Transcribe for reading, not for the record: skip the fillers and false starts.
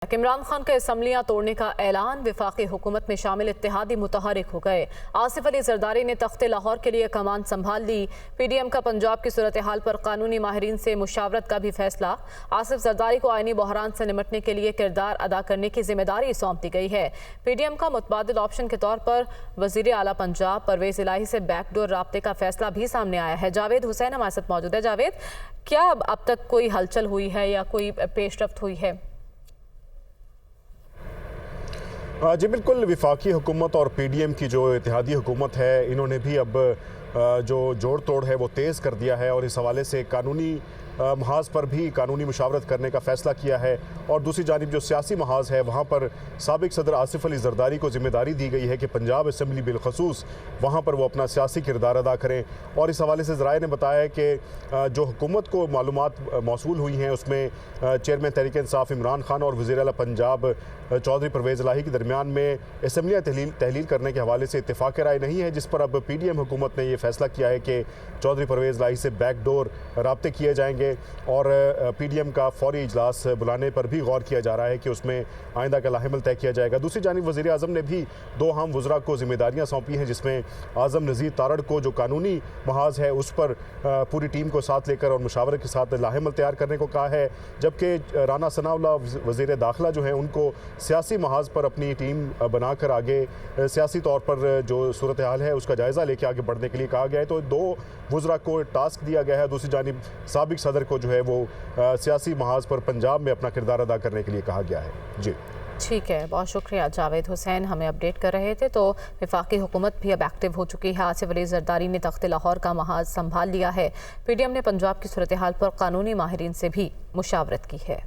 इमरान खान का असम्बलियां तोड़ने का ऐलान। वफाकी हुकूमत में शामिल इत्तेहादी मुतहरिक हो गए। आसिफ अली जरदारी ने तख्ते लाहौर के लिए कमान संभाल ली। पीडीएम का पंजाब की सूरत हाल पर कानूनी माहिरीन से मुशावरत का भी फैसला। आसिफ जरदारी को आईनी बहरान से निमटने के लिए किरदार अदा करने की जिम्मेदारी सौंप दी गई है। पीडीएम का मुतबादिल ऑप्शन के तौर पर वजीर आला पंजाब परवेज इलाही से बैकडोर राब्ते का फैसला भी सामने आया है। जावेद हुसैन हमारे साथ मौजूद है। जावेद, क्या अब तक कोई हलचल हुई है या कोई पेशरफ्त हुई है? जी बिल्कुल, वफाकी हुकूमत और पीडीएम की जो इत्तेहादी हुकूमत है, इन्होंने भी अब जो जोड़ तोड़ है वो तेज़ कर दिया है और इस हवाले से कानूनी महाज पर भी कानूनी मुशावरत करने का फ़ैसला किया है। और दूसरी जानिब जो सियासी महाज है वहाँ पर साबिक सदर आसिफ अली जरदारी को जिम्मेदारी दी गई है कि पंजाब असम्बली बिलखसूस वहाँ पर वो अपना सियासी किरदार अदा करें। और इस हवाले से ज़राए ने बताया है कि जो हुकूमत को मालूमात मौसूल हुई हैं उसमें चेयरमैन तहरीक इंसाफ इमरान खान और वज़ीर आला पंजाब चौधरी परवेज़ इलाही के दरमियान में असम्बलियाँ तहलील करने के हवाले से इत्तेफाक राय नहीं है, जिस पर अब पीडीएम हुकूमत ने यह फैसला किया है कि चौधरी परवेज़ इलाही से बैकडोर राब्ते किए जाएंगे। और पीडीएम का फौरी इजलास बुलाने पर भी गौर किया जा रहा है कि उसमें आइंदा का लाहेमल तय किया जाएगा। दूसरी जानिब वज़ीर आज़म ने भी दो अहम वज़रा को जिम्मेदारियाँ सौंपी हैं, जिसमें आज़म नज़ीर तारड़ को जो कानूनी महाज है उस पर पूरी टीम को साथ लेकर और मुशावरत के साथ लाहेमल तैयार करने को कहा है, जबकि राना सनाउल्लाह वज़ीर दाखिला जो है उनको सियासी महाज पर अपनी टीम बनाकर आगे सियासी तौर पर जो सूरत हाल है उसका जायज़ा लेके आगे बढ़ने के लिए कहा गया है। तो दो वज़रा को टास्क दिया गया है। दूसरी जानिब साबिक सदर को जो है वो सियासी महाज पर पंजाब में अपना किरदार अदा करने के लिए कहा गया है। जी ठीक है, बहुत शुक्रिया जावेद हुसैन, हमें अपडेट कर रहे थे। तो वफाकी हुकूमत भी अब एक्टिव हो चुकी है। आसिफ अली जरदारी ने तख्ते लाहौर का महाज संभाल लिया है। पीडीएम ने पंजाब की सूरत हाल पर कानूनी माहिरीन से भी मुशावरत की है।